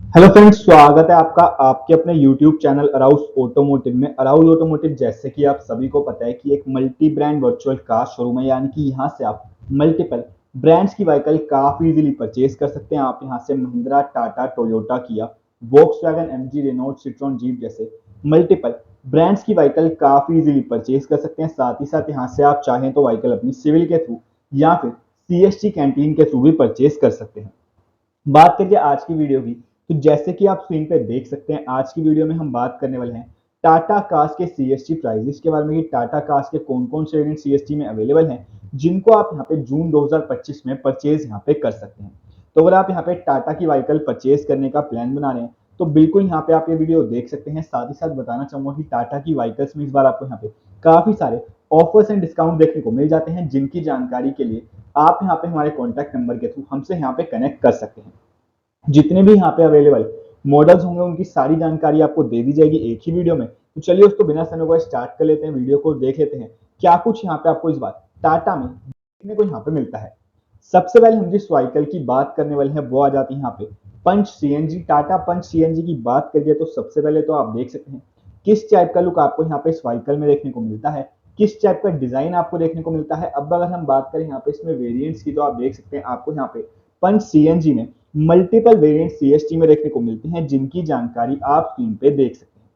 Hello friends, स्वागत है आपका आपके अपने YouTube चैनल अराउस ऑटोमोटिव में। अराउस ऑटोमोटिव, जैसे कि आप सभी को पता है कि एक multi brand virtual car showroom है, यानी कि यहाँ से आप मल्टीपल ब्रांड्स की व्हीकल काफी इजीली परचेज कर सकते हैं। आप यहाँ से Mahindra, Tata, Toyota, Kia, Volkswagen, MG, Renault, Citroen, Jeep जैसे मल्टीपल ब्रांड्स की व्हीकल काफी इजीली परचेज कर सकते हैं। साथ ही साथ यहाँ से आप चाहें तो व्हीकल अपनी सिविल के थ्रू या फिर सीएसटी कैंटीन के थ्रू भी परचेज कर सकते हैं। बात करिए आज की वीडियो की, तो जैसे कि आप स्क्रीन पे देख सकते हैं, आज की वीडियो में हम बात करने वाले हैं टाटा कार्स के सीएसटी प्राइसेस के बारे में कि टाटा कार्स के कौन कौन से वेरिएंट सीएसटी में अवेलेबल हैं, जिनको आप यहाँ पे जून 2025 में परचेज यहाँ पे कर सकते हैं। तो अगर आप यहाँ पे टाटा की व्हीकल परचेज करने का प्लान बना रहे हैं तो बिल्कुल यहाँ पे आप ये वीडियो देख सकते हैं। साथ ही साथ बताना चाहूंगा कि टाटा की व्हीकल्स में इस बार आपको यहाँ पे काफी सारे ऑफर्स एंड डिस्काउंट देखने को मिल जाते हैं, जिनकी जानकारी के लिए आप यहाँ पे हमारे कॉन्टैक्ट नंबर के थ्रू हमसे यहाँ पे कनेक्ट कर सकते हैं। जितने भी यहाँ पे अवेलेबल मॉडल्स होंगे उनकी सारी जानकारी आपको दे दी जाएगी एक ही वीडियो में। तो चलिए उसको बिना समय को स्टार्ट कर लेते हैं, वीडियो को देख लेते हैं क्या कुछ यहाँ पे आपको इस बार टाटा में देखने को यहाँ पे मिलता है। सबसे पहले हम जिस व्हीकल की बात करने वाले हैं वो आ जाती है यहाँ पे पंच सीएनजी। टाटा पंच सीएनजी की बात करिए तो सबसे पहले तो आप देख सकते हैं किस टाइप का लुक आपको यहाँ पे इस व्हीकल में देखने को मिलता है, किस टाइप का डिजाइन आपको देखने को मिलता है। अब अगर हम बात करें यहाँ पे इसमें वेरिएंट्स की, तो आप देख सकते हैं आपको यहाँ पे पंच सीएनजी में मल्टीपल वेरिएंट सीएसटी में देखने को मिलते हैं, जिनकी जानकारी आप स्क्रीन पे देख सकते हैं।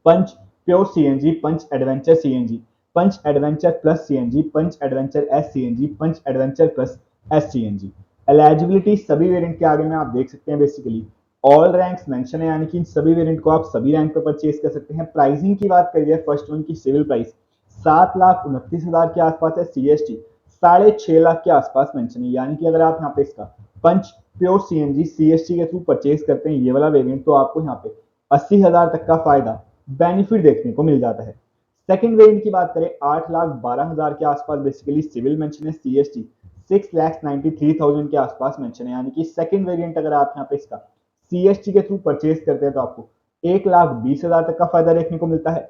Punch pure CNG, Punch adventure CNG, Punch adventure plus CNG, Punch adventure S CNG, Punch adventure plus S CNG. Eligibility सभी वेरिएंट के आगे में आप देख सकते हैं बेसिकली ऑल रैंक्स मेंशन है, यानी कि इन सभी वेरिएंट को आप सभी रैंक पे परचेज कर सकते हैं। प्राइसिंग की बात करिए, फर्स्ट वन की सिविल प्राइस 7,29,000 के आसपास है, सीएसटी 6.5 लाख के आसपास मेंशन है। यानी कि अगर आप यहाँ पे इसका पंच प्योर सीएनजी सीएसटी के थ्रू परचेज करते हैं ये वाला वेरिएंट, तो आपको यहाँ पे 80,000 तक का फायदा बेनिफिट देखने को मिल जाता है। सेकंड वेरिएंट की बात करें 8,12,000 के आसपास बेसिकली सिविल मेंशन है, सीएसटी 6,93,000 के आसपास मेंशन है। यानी कि सेकंड वेरिएंट अगर आप यहाँ पे इसका सीएसटी के थ्रू परचेज करते हैं तो आपको 1,20,000 तक का फायदा देखने को मिलता है।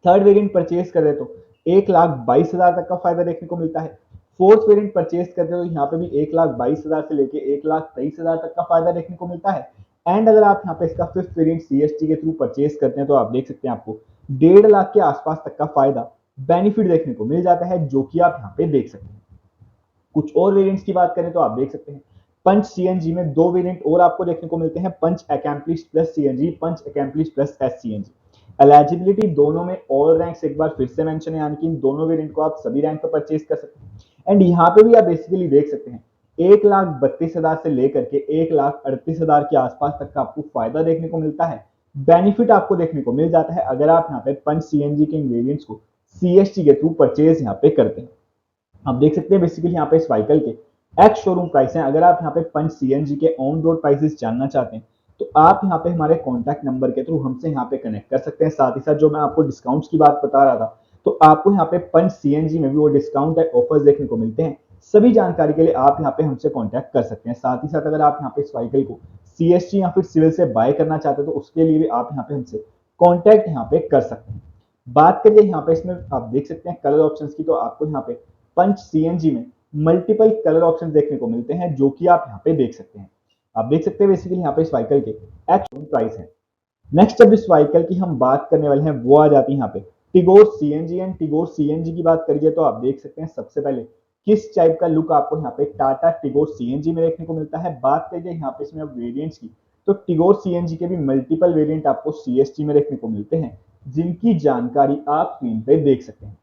थर्ड वेरिएंट परचेज कर रहे तो 1,22,000 तक का फायदा देखने को मिलता है। फोर्थ वेरिएंट परचेज करते हो तो यहाँ पे भी 1,22,000 से लेके 1,23,000 तक का फायदा देखने को मिलता है। एंड अगर आप यहाँ पे इसका फिफ्थ वेरिएंट सीएसटी के थ्रू परचेज करते हैं तो आप देख सकते हैं आपको 1.5 लाख के आसपास तक का फायदा बेनिफिट देखने को मिल जाता है, जो कि आप यहाँ पे देख सकते हैं। कुछ और वेरिएंट्स की बात करें तो आप देख सकते हैं पंच सीएनजी में दो वेरिएंट और आपको देखने को मिलते हैं, Punch accomplish plus CNG, Punch accomplish plus S CNG. Eligibility दोनों में ऑल रैंक्स एक बार फिर से मेंशन है, यानी कि इन दोनों वेरिएंट को आप सभी रैंक पर परचेज कर सकते हैं। एंड यहाँ पे भी आप बेसिकली देख सकते हैं 1,32,000 से लेकर के 1,38,000 के आसपास तक का आपको फायदा देखने को मिलता है, बेनिफिट आपको देखने को मिल जाता है अगर आप यहाँ पे पंच सीएनजी के इन वेरिएंट्स को सीएसटी के थ्रू परचेज यहाँ पे करते हैं। आप देख सकते हैं बेसिकली यहाँ पे इस व्हीकल के एक्स शोरूम प्राइस है। अगर आप यहाँ पे पंच सीएनजी के ऑन रोड प्राइसेस जानना चाहते हैं तो आप यहाँ पे हमारे कॉन्टैक्ट नंबर के थ्रू हमसे यहाँ पे कनेक्ट कर सकते हैं। साथ ही साथ जो मैं आपको डिस्काउंट्स की बात बता रहा था, तो आपको यहाँ पे पंच सीएनजी में भी वो डिस्काउंट है, ऑफर्स देखने को मिलते हैं। सभी जानकारी के लिए आप यहाँ पे हमसे कॉन्टैक्ट कर सकते हैं। साथ ही साथ अगर आप यहाँ पे इस व्हीकल को सीएसटी या फिर सिविल से बाय करना चाहते हैं तो उसके लिए भी आप यहाँ पे हमसे कॉन्टैक्ट यहाँ पे कर सकते हैं। बात करिए यहाँ पे इसमें आप देख सकते हैं कलर ऑप्शंस की, तो आपको यहाँ पे पंच सीएनजी में मल्टीपल कलर ऑप्शन देखने को मिलते हैं, जो कि आप यहाँ पे देख सकते हैं। आप देख सकते हैं बेसिकली यहाँ पे इस व्हीकल के एक्चुअल प्राइस है। नेक्स्ट अब इस व्हीकल की हम बात करने वाले हैं वो आ जाती है यहाँ पे Tigor CNG. And Tigor CNG की बात करिए तो आप देख सकते हैं सबसे पहले किस टाइप का लुक आपको यहाँ पे टाटा टिगोर सीएनजी में देखने को मिलता है। बात करिए यहाँ पे इसमें वेरिएंट्स की, तो टिगोर सीएनजी के भी मल्टीपल वेरिएंट आपको सीएसटी में देखने को मिलते हैं, जिनकी जानकारी आप स्क्रीन पे देख सकते हैं।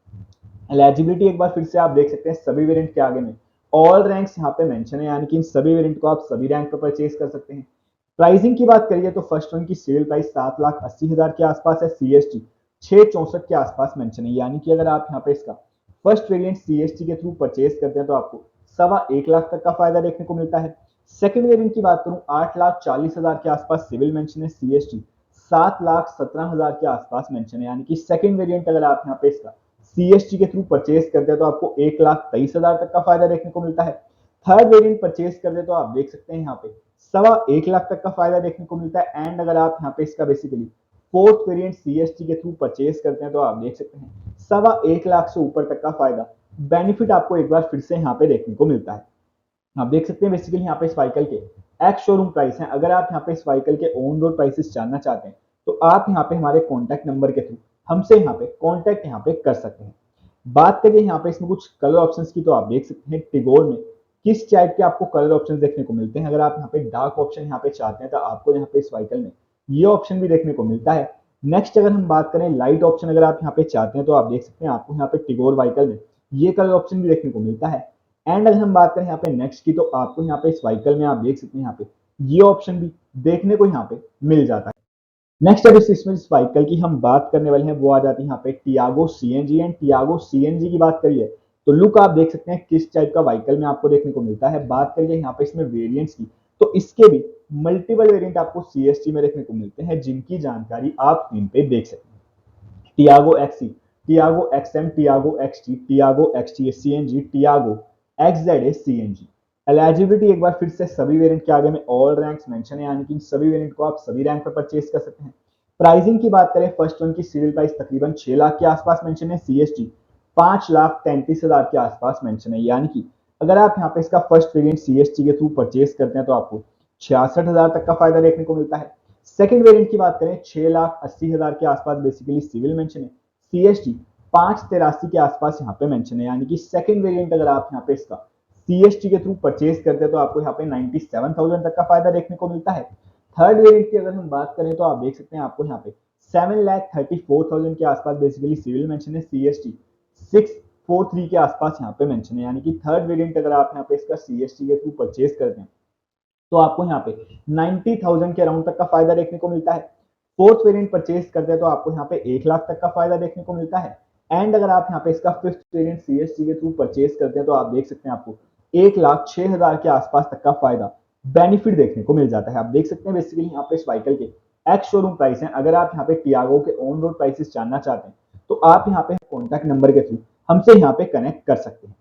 एलिजिबिलिटी एक बार फिर से आप देख सकते हैं सभी वेरिएंट के आगे में ऑल रैंक्स यहाँ पे मेंशन है, यानी कि इन सभी वेरिएंट को आप सभी रैंक पर परचेज कर सकते हैं। प्राइसिंग की बात करिए तो फर्स्ट वन की सेल प्राइस 7,80,000 के आसपास है, सीएसटी 664 के आसपास मेंशन है। यानी कि अगर आप यहाँ पे इसका फर्स्ट वेरिएंट सीएसटी के थ्रू परचेज करते हैं तो आपको 1,15,00,000 तक का फायदा देखने को मिलता है। सेकंड वेरिएंट की बात करूं 8,40,000 के आसपास सिविल मेंशन है, सीएसटी 7,17,000 के आसपास मेंशन है। यानी कि सेकंड वेरिएंट अगर आप यहाँ पे इसका सीएसटी के थ्रू परचेज करते हैं तो आपको 1,23,000 तक का फायदा देखने को मिलता है। थर्ड वेरिएंट परचेज करते हैं तो आप देख सकते हैं यहाँ पे 1,15,00,000 तक का फायदा देखने को मिलता है। एंड अगर आप यहाँ पे इसका बेसिकली फोर्थ वेरिएंट सीएसटी के थ्रू परचेज करते हैं तो आप देख सकते हैं 1,15,00,000 से ऊपर तक का फायदा बेनिफिट आपको एक बार फिर से यहाँ पे देखने को मिलता है। आप देख सकते हैं बेसिकली यहाँ पे इस व्हीकल के एक्स शोरूम प्राइस है। अगर आप यहाँ पे इस व्हीकल के ऑन रोड प्राइसेस जानना चाहते हैं तो आप यहाँ पे हमारे कॉन्टैक्ट नंबर के थ्रू हमसे यहाँ पे कॉन्टैक्ट यहाँ पे कर सकते हैं। बात करिए यहाँ पे इसमें कुछ कलर ऑप्शंस की, तो आप देख सकते हैं टिगोर में किस टाइप के आपको कलर ऑप्शंस देखने को मिलते हैं। अगर आप यहाँ पे डार्क ऑप्शन यहाँ पे चाहते हैं तो आपको यहाँ पे इस व्हीकल में ये ऑप्शन भी देखने को मिलता है। नेक्स्ट अगर हम बात करें लाइट ऑप्शन, अगर आप यहाँ पे चाहते हैं तो आप देख सकते हैं आपको यहाँ पे टिगोर व्हीकल में ये कलर ऑप्शन भी देखने को मिलता है। एंड अगर हम बात करें यहाँ पे नेक्स्ट की, तो आपको यहाँ पे इस व्हीकल में आप देख सकते हैं यहाँ पे ये ऑप्शन भी देखने को यहाँ पे मिल जाता है। नेक्स्ट अब इस व्हीकल की हम बात करने वाले हैं, वो आ जाती है यहाँ पे Tiago CNG. And Tiago CNG की बात करिए तो लुक आप देख सकते हैं किस टाइप का व्हीकल में आपको देखने को मिलता है। बात करिए यहाँ पे इसमें वेरिएंट्स की, तो इसके भी मल्टीपल वेरिएंट आपको सीएसटी में देखने को मिलते हैं, जिनकी जानकारी आप स्क्रीन पे देख सकते हैं। Tiago XE, Tiago XM, Tiago XT, Tiago XT CNG, Tiago XZ CNG. Eligibility एक बार फिर से सभी वेरिएंट के आगे में ऑल रैंक्स मेंशन है, यानी कि सभी वेरिएंट को आप सभी रैंक पर परचेज कर सकते हैं। प्राइसिंग की बात करें, फर्स्ट वन की सिविल प्राइस तकरीबन 6 लाख के आसपास मेंशन है, सीएसटी 5,33,000 के आसपास मेंशन है, यानी कि अगर आप यहाँ पे इसका फर्स्ट वेरिएंट सीएसटी के थ्रू परचेज करते हैं तो आपको 66,000 तक का फायदा देखने को मिलता है। सेकंड वेरिएंट की बात करें 6,80,000 के आसपास बेसिकली सिविल मेंशन है, सीएसटी 5,83 के आसपास यहाँ पे मेंशन है, यानी कि सेकंड वेरिएंट अगर आप यहाँ पे इसका सीएसटी के थ्रू परचेज करते हैं तो आपको यहाँ पे 97,000 तक का फायदा देखने को मिलता है। थर्ड वेरिएंट की अगर हम बात करें तो आप देख सकते हैं आपको यहाँ पे 7,34,000 के आसपास बेसिकली सिविल मेंशन है, सीएसटी 643 के आसपास यहाँ पे मेंशन है, यानी कि थर्ड वेरिएंट अगर आप यहाँ पे इसका सीएसटी के थ्रू परचेज करते हैं तो आपको यहाँ पे 90,000 के अराउंड तक का फायदा देखने को मिलता है। फोर्थ वेरिएंट परचेज करते हैं तो आपको यहाँ पे 1 लाख तक का फायदा देखने को मिलता है। एंड अगर आप यहाँ पे इसका फिफ्थ वेरिएंट सीएसटी के थ्रू परचेज करते हैं तो आप देख सकते हैं आपको 1,06,000 के आसपास तक का फायदा बेनिफिट देखने को मिल जाता है। आप देख सकते हैं बेसिकली यहाँ पे इस व्हीकल के एक्स शोरूम प्राइस है। अगर आप यहाँ पे टियागो के ऑन रोड प्राइसेस जानना चाहते हैं तो आप यहाँ पे कॉन्टैक्ट नंबर के थ्रू हमसे यहाँ पे कनेक्ट कर सकते हैं।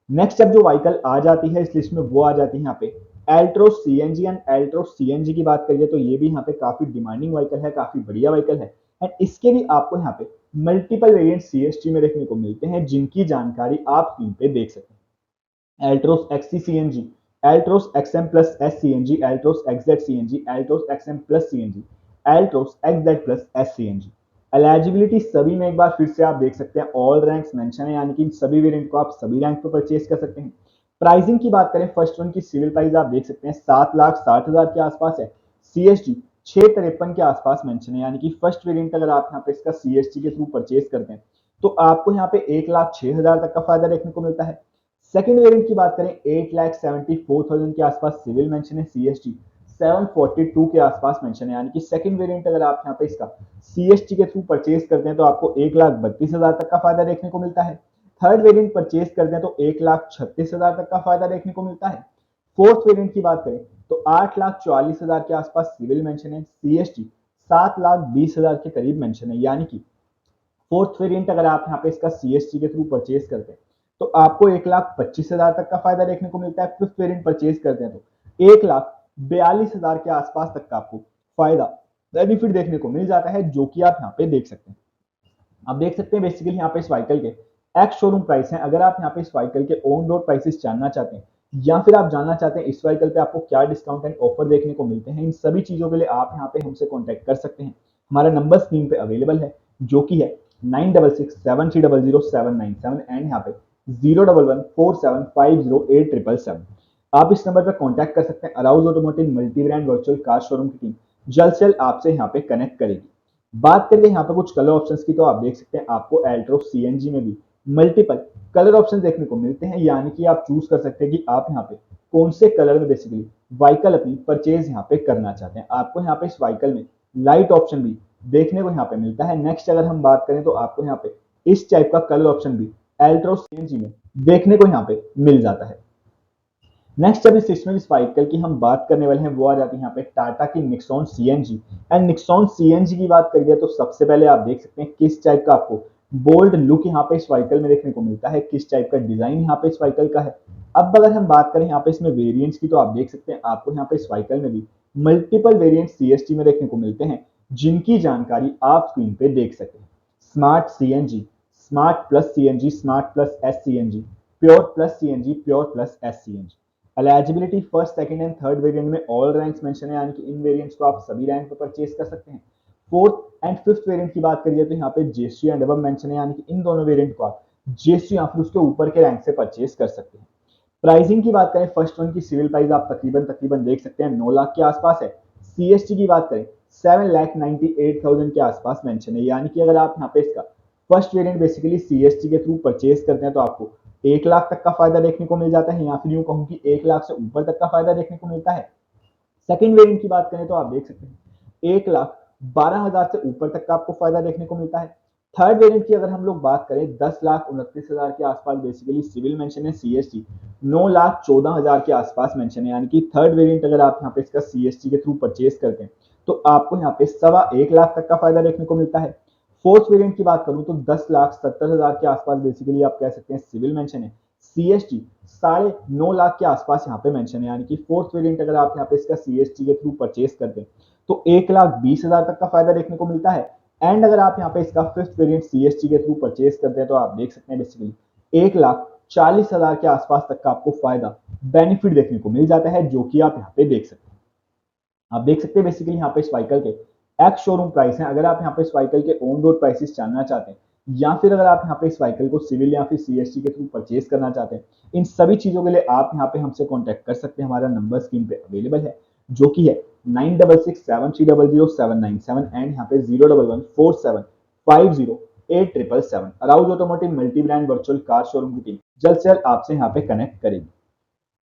नेक्स्ट अब जो व्हीकल आ जाती है इस लिस्ट में वो आ जाती है यहाँ पे Altroz CNG. And Altroz CNG की बात करिए तो ये भी यहाँ पे काफी डिमांडिंग व्हीकल है, काफी बढ़िया व्हीकल है। एंड इसके भी आपको यहाँ पे मल्टीपल वेरिएंट सीएसटी में देखने को मिलते हैं, जिनकी जानकारी आप स्क्रीन पे देख सकते हैं। Altroz XE CNG, Altroz XM plus S CNG, Altroz XZ CNG, Altroz XM plus CNG, Altroz XZ plus S CNG. Eligibility सभी में एक बार फिर से आप देख सकते हैं ऑल रैंक्स मेंशन है, यानी कि इन सभी वेरिएंट को आप सभी रैंक पर परचेज कर सकते हैं। प्राइसिंग की बात करें, फर्स्ट वन की सिविल प्राइस आप देख सकते हैं 7,60,000 के आसपास है, सीएसटी 653 के आसपास मेंशन है, यानी कि फर्स्ट वेरिएंट अगर आप यहाँ पे इसका सीएसटी के थ्रू परचेज करते हैं तो आपको यहाँ पे 1,06,000 तक का फायदा देखने को मिलता है। सेकंड वेरिएंट की बात करें 8,74,000 के आसपास सिविल मेंशन है, सीएसटी 742 के आसपास मेंशन है, यानी कि सेकंड वेरिएंट अगर आप यहाँ पे इसका सीएसटी के थ्रू परचेज करते हैं तो आपको 1,32,000 तक का फायदा देखने को मिलता है। थर्ड वेरिएंट परचेज करते हैं तो 1,36,000 तक का फायदा देखने को मिलता है। फोर्थ वेरिएंट की बात करें तो 8,44,000 के आसपास सिविल मेंशन है, सीएसटी 7,20,000 के करीब मेंशन है, यानी कि फोर्थ वेरिएंट अगर आप यहाँ पे इसका सीएसटी के थ्रू परचेज करते हैं तो आपको 1,25,000 तक का फायदा देखने को मिलता है। फिफ्थ वेरिएंट परचेज करते हैं तो 1,42,000 के आसपास तक का आपको फायदा बेनिफिट देखने को मिल जाता है, जो कि आप यहाँ पे देख सकते हैं। आप देख सकते हैं बेसिकली यहाँ पे इस व्हीकल के एक्स शोरूम प्राइस है। अगर आप यहाँ पे इस व्हीकल के ऑन रोड प्राइसेस जानना चाहते हैं या फिर आप जानना चाहते हैं इस व्हीकल पे आपको क्या डिस्काउंट एंड ऑफर देखने को मिलते हैं, इन सभी चीजों के लिए आप यहाँ पे हमसे कॉन्टेक्ट कर सकते हैं। हमारा नंबर स्क्रीन पे अवेलेबल है, जो कि है 9667300797 एंड यहाँ पे 01147508777। आप इस नंबर पर कॉन्टैक्ट कर सकते हैं। Arouse automotive multi brand virtual car showroom की टीम जल्द से जल्द आपसे यहाँ पे कनेक्ट करेगी। बात करिए यहाँ पे कुछ कलर ऑप्शंस की, तो आप देख सकते हैं आपको एल्ट्रोस सीएनजी में भी मल्टीपल कलर ऑप्शन देखने को मिलते हैं, यानी कि आप चूज कर सकते हैं कि आप यहाँ पे कौन से कलर में बेसिकली व्हीकल अपनी परचेज यहाँ पे करना चाहते हैं। आपको यहाँ पे इस व्हीकल में लाइट ऑप्शन भी देखने को यहाँ पे मिलता है। नेक्स्ट अगर हम बात करें तो आपको यहाँ पे इस टाइप का कलर ऑप्शन भी एल्ट्रोस सीएनजी में देखने को यहाँ पे मिल जाता है। नेक्स्ट अभी इस व्हीकल की हम बात करने वाले हैं, वो आ जाती है यहाँ पे टाटा की Nixon CNG. And Nixon CNG की बात करिए तो सबसे पहले आप देख सकते हैं किस टाइप का आपको बोल्ड लुक यहाँ पे इस व्हीकल में देखने को मिलता है, किस टाइप का डिजाइन यहाँ पे इस व्हीकल का है। अब अगर हम बात करें यहाँ पे इसमें वेरिएंट्स की, तो आप देख सकते हैं आपको यहाँ पे इस व्हीकल में भी मल्टीपल वेरिएंट सीएसटी में देखने को मिलते हैं, जिनकी जानकारी आप स्क्रीन पे देख सकते हैं। Smart CNG, smart plus CNG, smart plus S CNG, pure plus CNG, pure plus S CNG. Eligibility first, second and third variant में ऑल रैंक्स मेंशन है, यानी कि इन वेरिएंट्स को आप सभी रैंक पर परचेज कर सकते हैं। फोर्थ एंड फिफ्थ वेरिएंट की बात करिए तो यहाँ पे जेसी एंड अबव मेंशन है, यानी कि इन दोनों वेरिएंट को आप जेसी या फिर उसके ऊपर के रैंक से परचेज कर सकते हैं। प्राइसिंग की बात करें, फर्स्ट वन की सिविल प्राइस आप तकरीबन तकरीबन देख सकते हैं 9 लाख के आसपास है। सीएसटी की बात करें 7,98,000 के आसपास मेंशन है, यानी कि अगर आप यहाँ पे इसका फर्स्ट वेरिएंट बेसिकली सीएसटी के थ्रू परचेज करते हैं तो आपको 1 लाख तक का फायदा देखने को मिल जाता है, या फिर यूं कहूं कि 1 लाख से ऊपर तक का फायदा देखने को मिलता है। सेकेंड वेरिएंट की बात करें तो आप देख सकते हैं 1,12,000 से ऊपर तक का आपको फायदा देखने को मिलता है। थर्ड वेरिएंट की अगर हम लोग बात करें 10,29,000 के आसपास बेसिकली सिविल मेंशन है, सीएसटी 9,14,000 के आसपास मेंशन है, यानी कि थर्ड वेरिएंट अगर आप यहाँ पे इसका सीएसटी के थ्रू परचेज करते हैं तो आपको यहाँ पे 1,1 लाख तक का फायदा देखने को मिलता है। फोर्थ वेरिएंट की बात करूं तो 10,70,000 के आसपास बेसिकली आप कह सकते हैं सिविल मेंशन है, सीएसटी 9.5 लाख के आसपास यहाँ पे मेंशन है, यानी कि फोर्थ वेरिएंट अगर आप यहाँ पे इसका सीएसटी के थ्रू परचेज करते हैं तो 1,20,000 तक का फायदा देखने को मिलता है। एंड अगर आप यहाँ पे इसका फिफ्थ वेरिएंट सीएसटी के थ्रू परचेज करते हैं तो आप देख सकते हैं बेसिकली 1,40,000 के आसपास तक का आपको फायदा बेनिफिट देखने को मिल जाता है, जो कि आप यहाँ पे देख सकते हैं। आप देख सकते हैं बेसिकली यहाँ पे इस व्हीकल के एक्स शोरूम प्राइस है। अगर आप यहाँ पे इस व्हीकल के ऑन रोड प्राइसेस जानना चाहते हैं, या फिर अगर आप यहाँ पे इस व्हीकल को सिविल या फिर सीएसटी के थ्रू परचेज करना चाहते हैं, इन सभी चीजों के लिए आप यहाँ पे हमसे कॉन्टेक्ट कर सकते हैं। हमारा नंबर स्क्रीन पे अवेलेबल है, जो कि है 9667300797 एंड यहाँ पे 01147508777। Arouse automotive multi brand virtual car showroom की टीम जल्द से जल्द आपसे यहाँ पे कनेक्ट करेगी।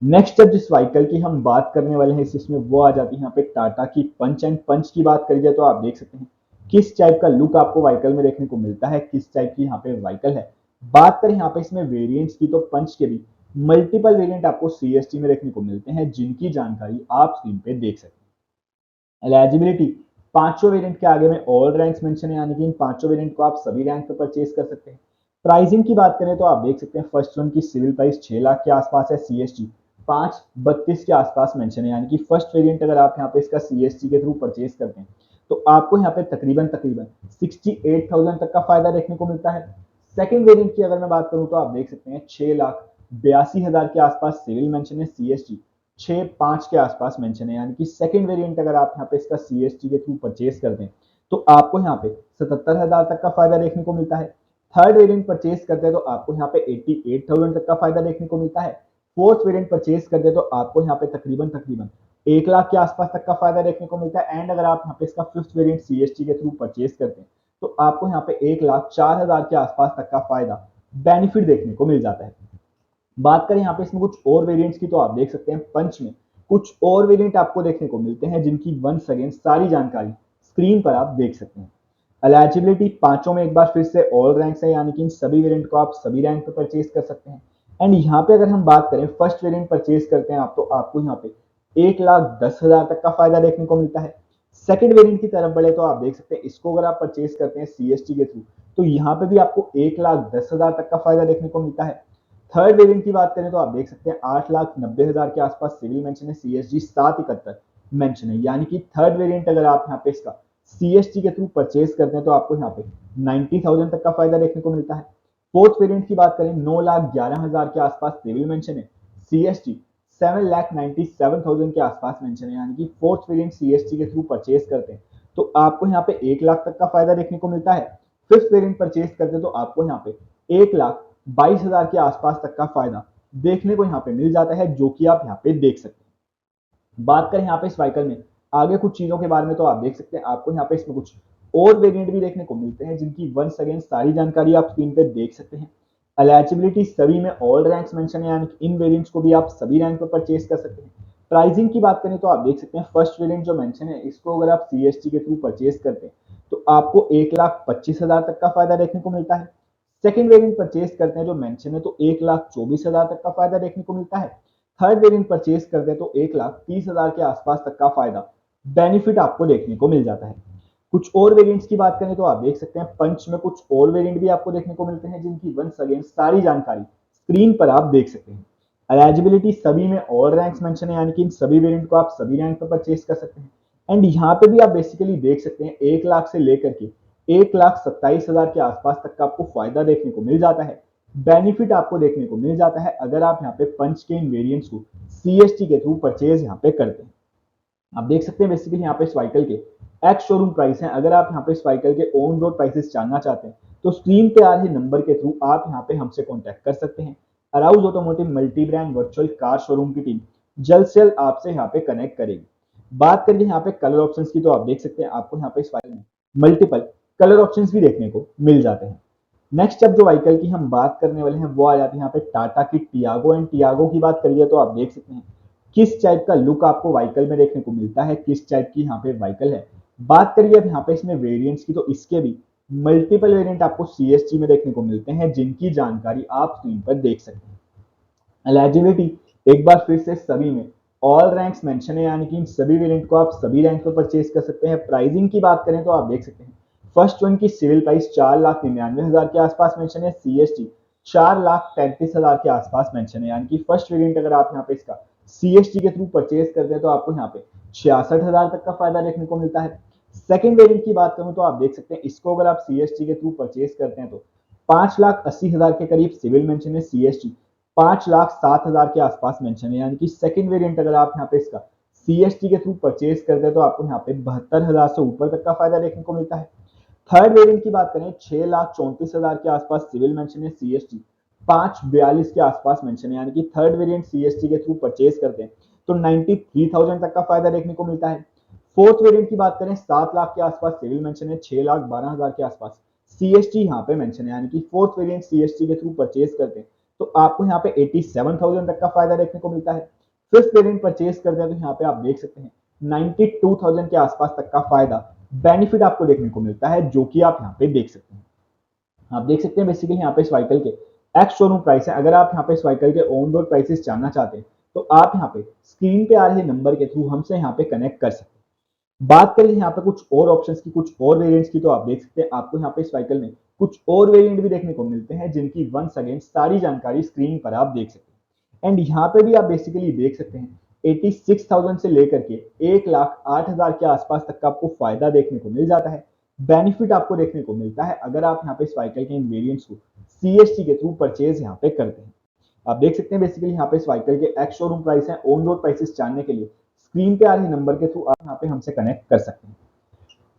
नेक्स्ट जब जिस व्हीकल की हम बात करने वाले हैं इसमें वो आ जाती है यहाँ पे टाटा की पंच। एंड पंच की बात करी जाए तो आप देख सकते हैं किस टाइप का लुक आपको व्हीकल में देखने को मिलता है, किस टाइप की यहाँ पे व्हीकल है। बात करें यहाँ पे इसमें वेरिएंट्स की तो पंच के भी मल्टीपल वेरिएंट आपको सीएसटी में देखने को मिलते हैं, जिनकी जानकारी आप स्क्रीन पे देख सकते हैं। एलिजिबिलिटी पांचों वेरिएंट के आगे में ऑल रैंक्स मेंशन है, यानी कि इन पांचों वेरिएंट को आप सभी रैंक पे परचेज कर सकते हैं। प्राइसिंग की बात करें तो आप देख सकते हैं फर्स्ट वन की सिविल प्राइस 6 लाख के आसपास है, सीएसटी 5,32 के आसपास मेंशन है, यानी कि फर्स्ट वेरिएंट अगर आप यहाँ पे इसका सीएसटी के थ्रू परचेज करते हैं तो आपको यहाँ पे तकरीबन तकरीबन 68,000 तक का फायदा देखने को मिलता है। सेकंड वेरिएंट की अगर मैं बात करूं तो आप देख सकते हैं 6,82,000 के आसपास सिविल मेंशन है, सीएसटी 6,5 के आसपास मेंशन है, यानी कि सेकंड वेरिएंट अगर आप यहाँ पे इसका सीएसटी के थ्रू परचेज करते हैं तो आपको यहाँ पे 77,000 तक का फायदा देखने को मिलता है। थर्ड वेरिएंट परचेज करते हैं तो आपको यहाँ पे 88,000 तक का फायदा देखने को मिलता है। फोर्थ वेरिएंट परचेज करते हैं तो आपको यहाँ पे तकरीबन तकरीबन 1 लाख के आसपास तक का फायदा देखने को मिलता है। एंड अगर आप यहाँ पे इसका फिफ्थ वेरिएंट सीएसटी के थ्रू परचेज करते हैं तो आपको यहाँ पे 1,04,000 के आसपास तक का फायदा बेनिफिट देखने को मिल जाता है। बात करें यहाँ पे इसमें कुछ और वेरिएंट्स की तो आप देख सकते हैं पंच में कुछ और वेरिएंट आपको देखने को मिलते हैं, जिनकी वंस अगेन सारी जानकारी स्क्रीन पर आप देख सकते हैं। एलिजिबिलिटी पांचों में एक बार फिर से ऑल रैंक्स है, यानी कि इन सभी वेरिएंट को आप सभी रैंक पे परचेज कर सकते हैं। एंड यहाँ पे अगर हम बात करें फर्स्ट वेरिएंट परचेज करते हैं आप तो आपको यहाँ पे 1,10,000 तक का फायदा देखने को मिलता है। सेकंड वेरिएंट की तरफ बढ़े तो आप देख सकते हैं इसको अगर आप परचेज करते हैं सीएसटी के थ्रू तो यहाँ पे भी आपको 1,10,000 तक का फायदा देखने को मिलता है। थर्ड वेरिएंट की बात करें तो आप देख सकते हैं 8,90,000 के आसपास सिविल मेंशन है, सीएसजी 771 मेंशन है, यानी कि थर्ड वेरिएंट अगर आप यहाँ पे इसका सीएसटी के थ्रू परचेज करते हैं तो आपको यहाँ पे 90,000 तक का फायदा देखने को मिलता है। फोर्थ वेरिएंट की बात करें 9,11,000 के आसपास सिविल मेंशन है, सीएसटी 7,97,000 के आसपास मेंशन है, यानी कि फोर्थ वेरिएंट सीएसटी के थ्रू परचेज करते हैं तो आपको यहाँ पे 1 लाख तक का फायदा देखने को मिलता है। फिफ्थ वेरिएंट परचेज करते हैं तो आपको यहाँ पे 1,22,000 के आसपास तक का फायदा देखने को यहाँ पे मिल जाता है, जो कि आप यहाँ पे देख सकते हैं। बात करें यहाँ पे इस व्हीकल में आगे कुछ चीजों के बारे में तो आप देख सकते हैं आपको यहाँ पे इसमें कुछ और वेरिएंट भी देखने को मिलते हैं, जिनकी वंस अगेन सारी जानकारी आप स्क्रीन पे देख सकते हैं। एलिजिबिलिटी सभी में ऑल रैंक्स मेंशन है, यानी कि इन वेरिएंट्स को भी आप सभी रैंक पर परचेज कर सकते हैं। प्राइसिंग की बात करें तो आप देख सकते हैं फर्स्ट वेरिएंट जो मेंशन है इसको अगर आप सीएसटी के थ्रू परचेज करते हैं तो आपको 1,25,000 तक का फायदा देखने को मिलता है। सेकंड वेरिएंट परचेज करते हैं जो मेंशन है तो 1,24,000 तक का फायदा देखने को मिलता है। थर्ड वेरिएंट परचेज करते हैं तो 1,30,000 के आसपास तक का फायदा बेनिफिट आपको देखने को मिल जाता है। कुछ और वेरिएंट्स की बात करें तो आप देख सकते हैं पंच में कुछ और वेरिएंट भी आपको देखने को मिलते हैं, जिनकी वंस अगेन सारी जानकारी स्क्रीन पर आप देख सकते हैं। एलिजिबिलिटी सभी में ऑल रैंक्स मेंशन है, यानी कि इन सभी वेरिएंट को आप सभी रैंक पर परचेज कर सकते हैं। एंड यहाँ पे भी आप बेसिकली देख सकते हैं 1 लाख से लेकर के 1,27,000 के आसपास तक का आपको फायदा देखने को मिल जाता है, बेनिफिट आपको देखने को मिल जाता है अगर आप यहाँ पे पंच के इन वेरिएंट्स को सीएसटी के थ्रू परचेज यहाँ पे करते हैं। आप देख सकते हैं बेसिकली यहाँ पे इस व्हीकल के एक्स शोरूम प्राइस है। अगर आप यहाँ पे इस व्हीकल के ऑन रोड प्राइसेस जानना चाहते हैं तो स्क्रीन पे आ रहे नंबर के थ्रू आप यहाँ पे हमसे कांटेक्ट कर सकते हैं। Arouse automotive multi brand virtual car showroom की टीम जल्द से जल्द आपसे यहाँ पे कनेक्ट करेगी। बात करिए यहाँ पे कलर ऑप्शंस की, तो आप देख सकते हैं आपको यहाँ पे इस व्हीकल में मल्टीपल कलर ऑप्शंस भी देखने को मिल जाते हैं। नेक्स्ट अब जो व्हीकल की हम बात करने वाले हैं वो आ जाती है यहाँ पे टाटा की टियागो। एंड टियागो की बात करिए तो आप देख सकते हैं किस टाइप का लुक आपको व्हीकल में देखने को मिलता है, किस टाइप की यहाँ पे व्हीकल है। बात करिए अब यहाँ पे इसमें वेरिएंट्स की, तो इसके भी मल्टीपल वेरिएंट आपको सीएसटी में देखने को मिलते हैं जिनकी जानकारी आप स्क्रीन पर देख सकते हैं। एलिजिबिलिटी एक बार फिर से सभी में ऑल रैंक्स मेंशन है, यानी कि इन सभी वेरिएंट को आप सभी रैंक पर परचेज कर सकते हैं। प्राइसिंग की बात करें तो आप देख सकते हैं फर्स्ट वन की सिविल प्राइस 4,99,000 के आसपास मेंशन है, सीएसटी 4,33,000 के आसपास मेंशन है। यानी कि फर्स्ट वेरिएंट अगर आप यहाँ पे इसका सीएसटी के थ्रू परचेज करते हैं तो आपको यहाँ पे 66,000 तक का फायदा देखने को मिलता है। सेकंड वेरिएंट की बात करूं तो आप देख सकते हैं इसको अगर आप सीएसटी के थ्रू परचेज करते हैं तो 5,80,000 के करीब सिविल मेंशन है, सीएसटी 5,07,000 के आसपास मेंशन है। यानी कि सेकंड वेरिएंट अगर आप यहाँ पे इसका सीएसटी के थ्रू परचेज करते हैं तो आपको यहाँ पे 72,000 से ऊपर तक का फायदा देखने को मिलता है। थर्ड वेरिएंट की बात करें 6,34,000 के आसपास सिविल मेंशन है, सीएसटी 5,42 के आसपास मेंशन है। यानी कि थर्ड वेरिएंट सीएसटी के थ्रू परचेज करते हैं तो 93,000 तक का फायदा देखने को मिलता है। फोर्थ वेरिएंट की बात करें 7 लाख के आसपास सिविल मेंशन है, 6,12,000 के आसपास सीएसटी यहाँ पे मेंशन है। यानी कि फोर्थ वेरिएंट सीएसटी के थ्रू परचेज करते हैं तो आपको यहाँ पे 87,000 तक का फायदा देखने को मिलता है। फिफ्थ वेरिएंट परचेज करते हैं तो यहाँ पे आप देख सकते हैं 92,000 के आसपास तक का फायदा बेनिफिट आपको देखने को मिलता है, जो कि आप यहाँ पे देख सकते हैं। आप देख सकते हैं बेसिकली यहाँ पे इस व्हीकल के एक्स शोरूम प्राइस है। अगर आप यहाँ पे इस व्हीकल के ऑन रोड प्राइसेस जानना चाहते हैं तो आप यहाँ पे स्क्रीन पे आ रहे नंबर के थ्रू हमसे यहाँ पे कनेक्ट कर सकते हैं। बात करें यहाँ पे कुछ और ऑप्शंस की, कुछ और वेरिएंट्स की, तो आप देख सकते हैं आपको यहाँ पे इस व्हीकल में कुछ और वेरिएंट भी देखने को मिलते हैं जिनकी वंस अगेन सारी जानकारी स्क्रीन पर आप देख सकते हैं। एंड यहाँ पे भी आप बेसिकली देख सकते हैं 86,000 से लेकर के 1,08,000 के आसपास तक का आपको फायदा देखने को मिल जाता है। बेनिफिट आपको देखने को मिलता है अगर आप यहाँ पे इस व्हीकल के इन वेरिएंट्स को सीएसटी के थ्रू परचेज यहाँ पे करते हैं। आप देख सकते हैं बेसिकली यहाँ पे इस व्हीकल के एक्स शोरूम प्राइस है, ऑन रोड प्राइसेस जानने के लिए स्क्रीन पे आ रहे नंबर के थ्रू आप यहाँ पे हमसे कनेक्ट कर सकते हैं।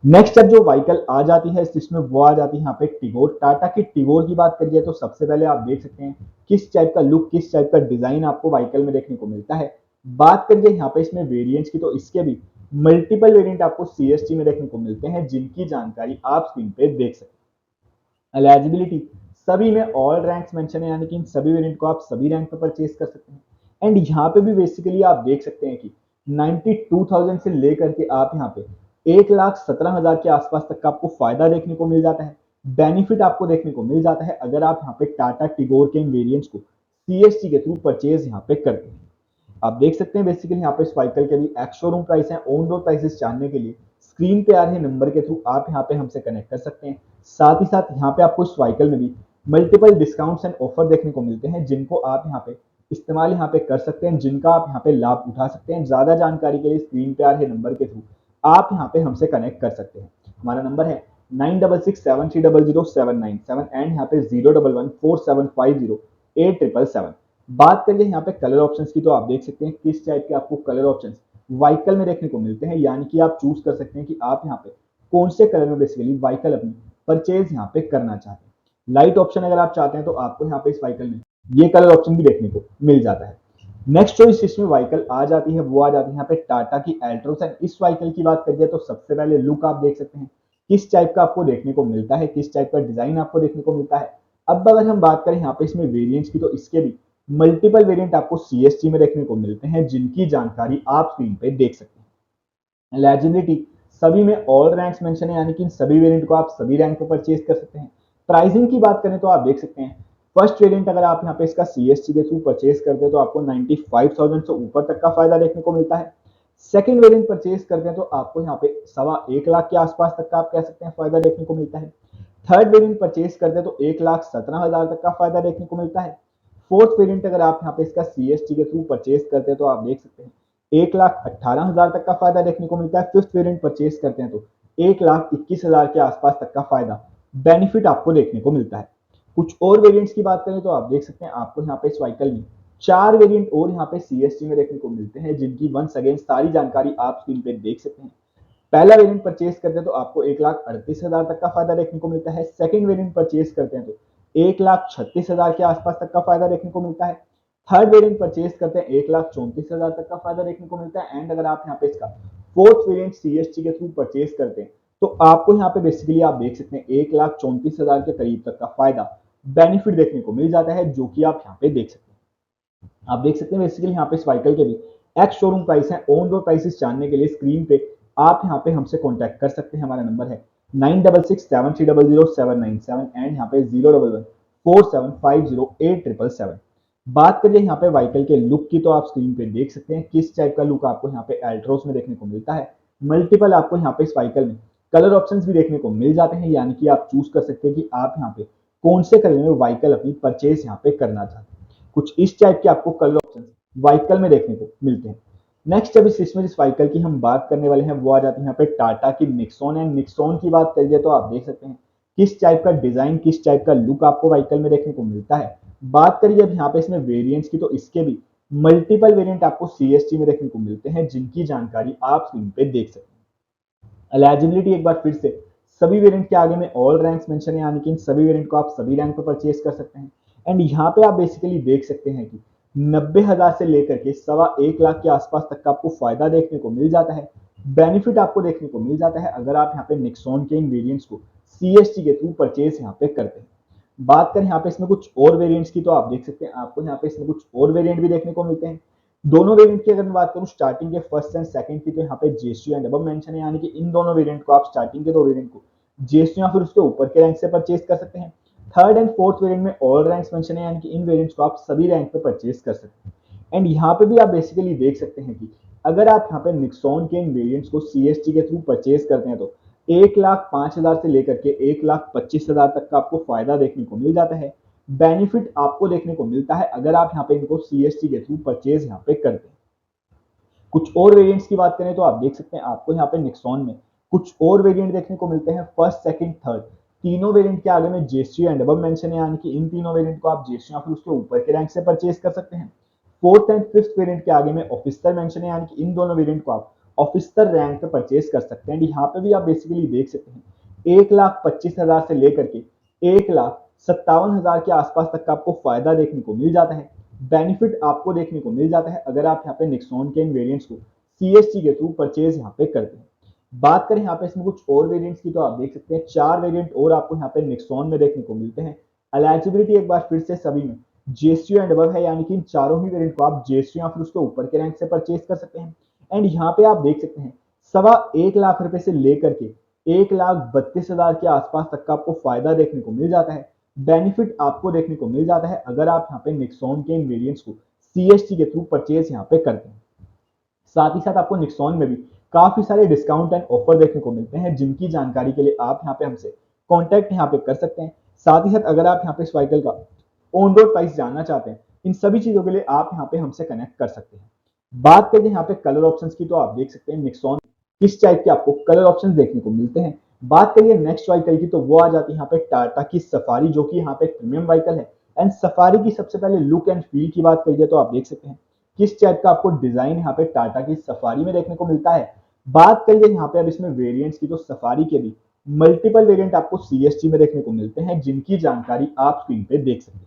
नेक्स्ट अब जो व्हीकल आ जाती है इस लिस्ट में वो आ जाती है यहाँ पे टिगोर। टाटा की टिगोर की बात करिए तो सबसे पहले आप देख सकते हैं किस टाइप का लुक, किस टाइप का डिजाइन आपको व्हीकल में देखने को मिलता है। बात करिए यहाँ पे इसमें वेरिएंट्स की, तो इसके भी मल्टीपल वेरिएंट आपको सीएसटी में देखने को मिलते हैं जिनकी जानकारी आप स्क्रीन पे देख सकते हैं। एलिजिबिलिटी सभी में ऑल रैंक्स मेंशन है, यानी कि इन सभी वेरिएंट को आप सभी रैंक पर परचेज कर सकते हैं। एंड यहाँ पे भी बेसिकली आप देख सकते हैं कि 92,000 से लेकर के आप यहाँ पे 1,17,000 के आसपास तक का आपको फायदा देखने को मिल जाता है। बेनिफिट आपको देखने को मिल जाता है अगर आप यहाँ पे टाटा टिगोर के इन वेरिएंट्स को सीएसटी के थ्रू परचेज यहाँ पे करते हैं। आप देख सकते हैं बेसिकली यहाँ पे इस व्हीकल के भी एक्स शोरूम प्राइस है, ऑन रोड प्राइसेस जानने के लिए स्क्रीन पे आ रहे नंबर के थ्रू आप यहाँ पे हमसे कनेक्ट कर सकते हैं। साथ ही साथ यहाँ पे आपको इस व्हीकल में भी मल्टीपल डिस्काउंट्स एंड ऑफर देखने को मिलते हैं जिनको आप यहाँ पे इस्तेमाल यहाँ पे कर सकते हैं, जिनका आप यहाँ पे लाभ उठा सकते हैं। ज्यादा जानकारी के लिए स्क्रीन पे आ रहे नंबर के थ्रू आप यहाँ पे हमसे कनेक्ट कर सकते हैं। हमारा नंबर है 9667300797 एंड यहाँ पे 01147508777। बात करिए यहाँ पे कलर ऑप्शंस की, तो आप देख सकते हैं किस टाइप के आपको कलर ऑप्शंस व्हीकल में देखने को मिलते हैं। यानी कि आप चूज कर सकते हैं कि आप यहाँ पे कौन से कलर में बेसिकली व्हीकल अपनी परचेज यहाँ पे करना चाहते हैं। लाइट ऑप्शन अगर आप चाहते हैं तो आपको यहाँ पे इस व्हीकल में ये कलर ऑप्शन भी देखने को मिल जाता है। नेक्स्ट जो इस लिस्ट में व्हीकल आ जाती है वो आ जाती है यहाँ पे टाटा की एल्ट्रोस। एंड इस व्हीकल की बात करिए तो सबसे पहले लुक आप देख सकते हैं किस टाइप का आपको देखने को मिलता है, किस टाइप का डिजाइन आपको देखने को मिलता है। अब अगर हम बात करें यहाँ पे इसमें वेरिएंट्स की, तो इसके भी मल्टीपल वेरिएंट आपको सीएसटी में देखने को मिलते हैं जिनकी जानकारी आप स्क्रीन पे देख सकते हैं। एलिजिबिलिटी सभी में ऑल रैंक्स मेंशन है, यानी कि इन सभी वेरिएंट को आप सभी रैंक पर परचेज कर सकते हैं। प्राइसिंग की बात करें तो आप देख सकते हैं फर्स्ट वेरिएंट अगर आप यहाँ पे इसका सीएसटी के थ्रू परचेज करते हैं तो आपको 95,000 से ऊपर तक का फायदा देखने को मिलता है। सेकंड वेरिएंट परचेज करते हैं तो आपको यहाँ पे 1,1 लाख के आसपास तक का आप कह सकते हैं फायदा देखने को मिलता है। थर्ड वेरिएंट परचेज करते हैं तो 1,17,000 तक का फायदा देखने को मिलता है। फोर्थ वेरिएंट अगर आप यहाँ पे इसका सीएसटी के थ्रू परचेज करते हैं तो आप देख सकते हैं 1,18,000 तक का फायदा देखने को मिलता है। फिफ्थ वेरिएंट परचेज करते हैं तो 1,21,000 के आसपास तक का फायदा बेनिफिट आपको देखने को मिलता है। कुछ और वेरिएंट्स की बात करें तो आप देख सकते हैं आपको यहाँ पे इस व्हीकल में 4 वेरिएंट और यहाँ पे सीएसटी में देखने को मिलते हैं, जिनकी वंस अगेन सारी जानकारी आप स्क्रीन पे देख सकते हैं। पहला वेरिएंट परचेज करते हैं तो आपको 1,38,000 तक का फायदा देखने को मिलता है। सेकंड वेरिएंट परचेज करते हैं तो 1,36,000 के आसपास तक का फायदा देखने को मिलता है। थर्ड वेरिएंट परचेज करते हैं 1,34,000 तक का फायदा देखने को मिलता है। एंड अगर आप यहाँ पे इसका फोर्थ वेरिएंट सीएसटी के थ्रू परचेज करते हैं तो आपको यहाँ पे बेसिकली आप देख सकते हैं 1,34,000 के करीब तक का फायदा बेनिफिट देखने को मिल जाता है, जो कि आप यहाँ पे देख सकते हैं। आप देख सकते हैं बेसिकली यहाँ पे इस व्हीकल के भी एक्स शोरूम प्राइस है। ऑन रोड प्राइसेस जानने के लिए स्क्रीन पे आप यहाँ पे हमसे कांटेक्ट कर सकते हैं। हमारा नंबर है 9667300797 एंड यहाँ पे 01147508777। बात करिए यहाँ पे व्हीकल के लुक की तो आप स्क्रीन पे देख सकते हैं किस टाइप का लुक आपको यहाँ पे एल्ट्रोस में देखने को मिलता है। मल्टीपल आपको यहाँ पे इस व्हीकल में कलर ऑप्शंस भी देखने को मिल जाते हैं, यानी कि आप चूज कर सकते हैं कि आप यहाँ पे कौन से कलर में व्हीकल अपनी परचेज यहाँ पे करना चाहते हैं। कुछ इस टाइप के आपको कलर ऑप्शन व्हीकल में देखने को मिलते हैं। नेक्स्ट जब इसमें जिस व्हीकल की हम बात करने वाले हैं वो आ जाती है यहाँ पे टाटा की निक्सॉन। एंड निक्सॉन की बात करिए तो आप देख सकते हैं किस टाइप का डिजाइन, किस टाइप का लुक आपको व्हीकल में देखने को मिलता है। बात करिए अब यहाँ पे इसमें वेरिएंट्स की तो इसके भी मल्टीपल वेरिएंट आपको सीएसटी में देखने को मिलते हैं, जिनकी जानकारी आप स्क्रीन पे देख सकते हैं। एलिजिबिलिटी एक बार फिर से सभी वेरिएंट के आगे में ऑल रैंक्स मेंशन है, यानी कि इन सभी वेरिएंट को आप सभी रैंक पर परचेज कर सकते हैं। एंड यहाँ पे आप बेसिकली देख सकते हैं कि 90,000 से लेकर के 1,15,00,000 के आसपास तक का आपको फायदा देखने को मिल जाता है। बेनिफिट आपको देखने को मिल जाता है अगर आप यहाँ पे निक्सॉन के इन वेरिएंट्स को सीएसटी के थ्रू परचेज यहाँ पे करते हैं। बात करें यहाँ पे इसमें कुछ और वेरिएंट्स की तो आप देख सकते हैं आपको यहाँ पे इसमें कुछ और वेरिएंट भी देखने को मिलते हैं। दोनों वेरिएंट की अगर मैं बात करूँ स्टार्टिंग के फर्स्ट एंड सेकंड की तो यहाँ पे जेएसयू एंड अबव मेंशन है, यानी कि इन दोनों वेरिएंट को आप स्टार्टिंग के दो वेरिएंट को जेएसयू या फिर उसके ऊपर के रैंक से परचेज कर सकते हैं। थर्ड एंड फोर्थ वेरिएंट में ऑल रैंक्स मेंशन है, यानी कि इन वेरिएंट्स को आप सभी रैंक पे परचेज कर सकते हैं। एंड यहाँ पे भी आप बेसिकली देख सकते हैं कि अगर आप यहाँ पे निक्सॉन के इन वेरिएंट्स को सीएसटी के थ्रू परचेज करते हैं तो 1,05,000 से लेकर के 1,25,000 तक का आपको फायदा देखने को मिल जाता है। बेनिफिट आपको देखने को मिलता है अगर आप यहाँ पे इनको सीएसटी के थ्रू परचेज यहाँ पे करते हैं। कुछ और वेरिएंट्स की बात करें तो आप देख सकते हैं आपको यहाँ पे निक्सॉन में कुछ और वेरिएंट देखने को मिलते हैं। फर्स्ट सेकंड थर्ड तीनों वेरिएंट के आगे में जेएसयू एंड अबव मेंशन है, यानी कि इन तीनों वेरिएंट को आप जेएसयू या फिर उसके ऊपर के रैंक से परचेज कर सकते हैं। फोर्थ एंड फिफ्थ वेरिएंट के आगे में ऑफिसर मेंशन है, यानी कि इन दोनों वेरिएंट को आप ऑफिसर रैंक पे परचेज कर सकते हैं। यहाँ पे भी आप बेसिकली देख सकते हैं 1,25,000 से लेकर के 1,57,000 के आसपास तक का आपको फायदा देखने को मिल जाता है। बेनिफिट आपको देखने को मिल जाता है अगर आप यहाँ पे निक्सॉन के इन वेरिएंट्स को सीएसटी के थ्रू परचेज यहाँ पे करते हैं। बात करें यहाँ पे इसमें कुछ और वेरिएंट्स की तो आप देख सकते हैं 4 वेरिएंट और आपको यहाँ पे निक्सॉन में देखने को मिलते हैं। एलिजिबिलिटी एक बार फिर से सभी में जेएसयू एंड अबव है, यानी कि इन चारों ही वेरिएंट को आप जेएसयू या फिर उसके ऊपर के रैंक से परचेज कर सकते हैं। एंड यहाँ पे आप देख सकते हैं 1,15,00,000 रुपए से लेकर के 1,32,000 के आसपास तक का आपको फायदा देखने को मिल जाता है। बेनिफिट आपको देखने को मिल जाता है अगर आप यहाँ पे निक्सॉन के इन वेरिएंट्स को सीएसटी के थ्रू परचेज यहाँ पे करते हैं। साथ ही साथ आपको निक्सॉन में भी काफी सारे डिस्काउंट एंड ऑफर देखने को मिलते हैं, जिनकी जानकारी के लिए आप यहाँ पे हमसे कॉन्टेक्ट यहाँ पे कर सकते हैं। साथ ही साथ अगर आप यहाँ पे इस व्हीकल का ऑन रोड प्राइस जानना चाहते हैं, इन सभी चीजों के लिए आप यहाँ पे हमसे कनेक्ट कर सकते हैं। बात करें यहाँ पे कलर ऑप्शंस की तो आप देख सकते हैं निक्सॉन किस टाइप के आपको कलर ऑप्शंस देखने को मिलते हैं। बात करिए नेक्स्ट व्हीकल की तो वो आ जाती है यहाँ पे टाटा की सफारी, जो कि यहाँ पे प्रीमियम व्हीकल है। एंड सफारी की सबसे पहले लुक एंड फील की बात करिए तो आप देख सकते हैं किस टाइप का आपको डिजाइन यहाँ पे टाटा की सफारी में देखने को मिलता है। बात करिए यहाँ पे अब इसमें वेरिएंट्स की तो सफारी के भी मल्टीपल वेरिएंट आपको सीएसटी में देखने को मिलते हैं, जिनकी जानकारी आप स्क्रीन पे देख सकते हैं।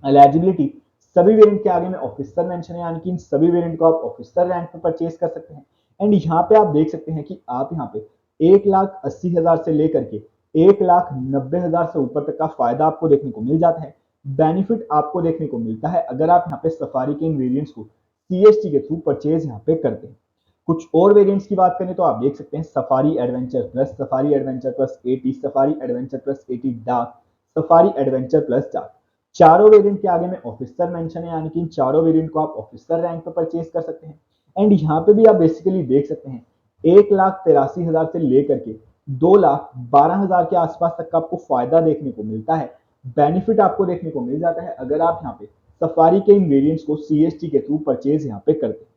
एलिजिबिलिटी सभी वेरिएंट के आगे में ऑफिसर मेंशन है, यानी कि इन सभी वेरिएंट को आप ऑफिसर रैंक पे परचेज कर सकते हैं। एंड यहाँ पे आप देख सकते हैं कि आप यहाँ पे 1,80,000 से लेकर के 1,90,000 से ऊपर तक का फायदा आपको देखने को मिल जाता है। बेनिफिट आपको देखने को मिलता है अगर आप यहाँ पे सफारी के इन वेरिएंट्स को सीएसटी के थ्रू परचेज यहाँ पे करते हैं। कुछ और वेरिएंट्स की बात करें तो आप देख सकते हैं safari adventure plus, safari adventure plus 80, safari adventure plus 80 dark, safari adventure plus dark. चारों वेरिएंट के आगे में ऑफिसर मेंशन है, यानी कि इन चारों वेरिएंट को आप ऑफिसर रैंक पर परचेज कर सकते हैं। एंड यहाँ पे भी आप बेसिकली देख सकते हैं 1,83,000 से लेकर के 2,12,000 के आसपास तक का आपको फायदा देखने को मिलता है। बेनिफिट आपको देखने को मिल जाता है अगर आप यहाँ पे सफारी के इन वेरिएंट्स को सीएसटी के थ्रू परचेज यहाँ पे करते हैं।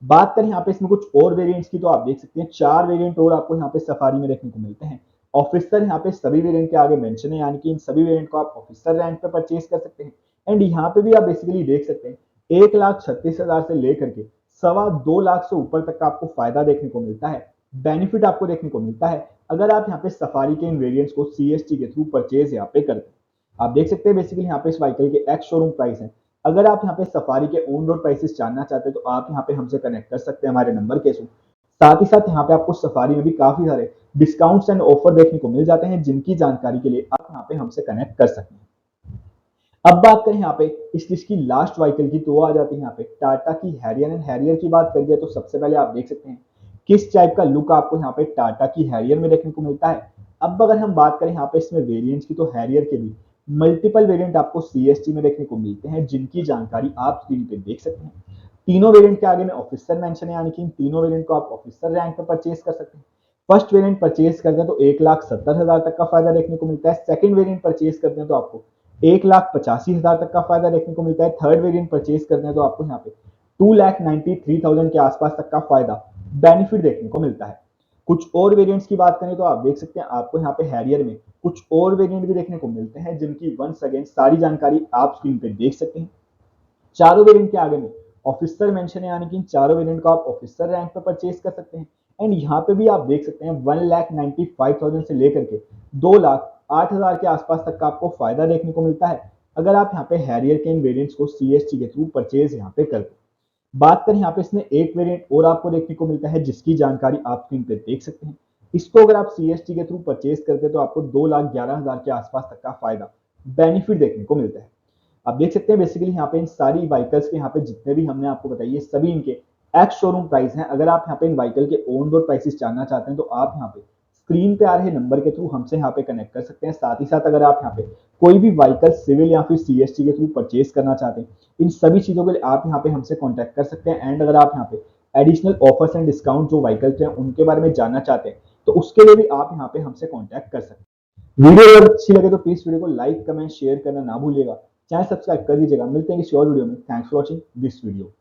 बात करें यहाँ पे इसमें कुछ और वेरिएंट्स की तो आप देख सकते हैं 4 वेरिएंट और आपको यहाँ पे सफारी में देखने को मिलते हैं। ऑफिसर यहाँ पे सभी वेरिएंट के आगे मेंशन है, यानी कि इन सभी वेरिएंट को आप ऑफिसर रैंक पे परचेज कर सकते हैं। एंड यहाँ पे भी आप बेसिकली देख सकते हैं 1,36,000 से लेकर के 2.25 लाख से ऊपर तक का आपको फायदा देखने को मिलता है, बेनिफिट आपको देखने को मिलता है अगर आप यहाँ पे सफारी के इन वेरिएंट्स को सीएसटी के थ्रू परचेज यहाँ पे करते हैं। आप देख सकते हैं बेसिकली यहाँ पे इस व्हीकल के एक्स शोरूम प्राइस है। अगर आप यहाँ पे सफारी के ऑन रोड प्राइसेस जानना चाहते हैं तो आप यहाँ पे हमसे कनेक्ट कर सकते हैं हमारे नंबर के थ्रू। साथ ही साथ यहाँ पे आपको सफारी में भी काफी सारे डिस्काउंट्स एंड ऑफर देखने को मिल जाते हैं, जिनकी जानकारी के लिए आप यहाँ पे हमसे कनेक्ट कर सकते हैं। अब बात करें यहाँ पे इस लिस्ट की लास्ट व्हीकल की, तो वो आ जाती है यहाँ पे टाटा की हैरियर। एंड हैरियर की बात करिए तो सबसे पहले आप देख सकते हैं किस टाइप का लुक आपको यहाँ पे टाटा की हैरियर में देखने को मिलता है। अब अगर हम बात करें यहाँ पे इसमें वेरिएंट्स की, तो हैरियर के भी मल्टीपल वेरिएंट आपको सीएसटी में देखने को मिलते हैं, जिनकी जानकारी आप स्क्रीन पे देख सकते हैं। तीनों वेरिएंट के आगे में ऑफिसर मेंशन है, यानी कि इन तीनों वेरिएंट को आप ऑफिसर रैंक पे परचेज कर सकते हैं। फर्स्ट वेरिएंट परचेज करते हैं तो 1,70,000 तक का फायदा देखने को मिलता है। सेकंड वेरिएंट परचेज करते हैं तो आपको 1,85,000 तक का फायदा देखने को मिलता है। थर्ड वेरिएंट परचेज करते हैं तो आपको यहाँ पे 2,93,000 के आसपास तक का फायदा बेनिफिट देखने को मिलता है। कुछ और वेरिएंट्स की बात करें तो आप देख सकते हैं आपको यहाँ पे हैरियर में कुछ और वेरिएंट भी देखने को मिलते हैं, जिनकी वंस अगेन सारी जानकारी आप स्क्रीन पे देख सकते हैं। चारों वेरिएंट के आगे में ऑफिसर मेंशन है, यानी कि इन चारों वेरिएंट को आप ऑफिसर रैंक पे परचेज कर सकते हैं। एंड यहाँ पे भी आप देख सकते हैं 1,95,000 से लेकर के 2,08,000 के आसपास तक का आपको फायदा देखने को मिलता है अगर आप यहाँ पे हैरियर के इन वेरिएंट्स को सीएसटी के थ्रू परचेज यहाँ पे करते हैं। बात करें यहाँ पे इसमें एक वेरिएंट और आपको देखने को मिलता है, जिसकी जानकारी आप स्क्रीन पे देख सकते हैं। इसको अगर आप सीएसटी के थ्रू परचेज करते हैं तो आपको 2,11,000 के आसपास तक का फायदा बेनिफिट देखने को मिलता है। आप देख सकते हैं बेसिकली यहाँ पे इन सारी व्हीकल्स के यहाँ पे जितने भी हमने आपको बताइए सभी इनके एक्स शोरूम प्राइस हैं। अगर आप यहाँ पे इन व्हीकल के ऑन रोड प्राइसेस जानना चाहते हैं तो आप यहाँ पे स्क्रीन पे आ रहे नंबर के थ्रू हमसे यहाँ पे कनेक्ट कर सकते हैं। साथ ही साथ अगर आप यहाँ पे कोई भी व्हीकल सिविल या फिर सीएसटी के थ्रू परचेज करना चाहते हैं, इन सभी चीजों के लिए आप यहाँ पे हमसे कॉन्टैक्ट कर सकते हैं। एंड अगर आप यहाँ पे एडिशनल ऑफर्स एंड डिस्काउंट जो व्हीकल्स हैं उनके बारे में जानना चाहते हैं तो उसके लिए भी आप यहाँ पे हमसे कॉन्टैक्ट कर सकते हैं। वीडियो अगर अच्छी लगे तो प्लीज वीडियो को लाइक कमेंट शेयर करना ना भूलिएगा, चैनल सब्सक्राइब कर दीजिएगा। मिलते हैं किसी और वीडियो में। Thanks for watching this video.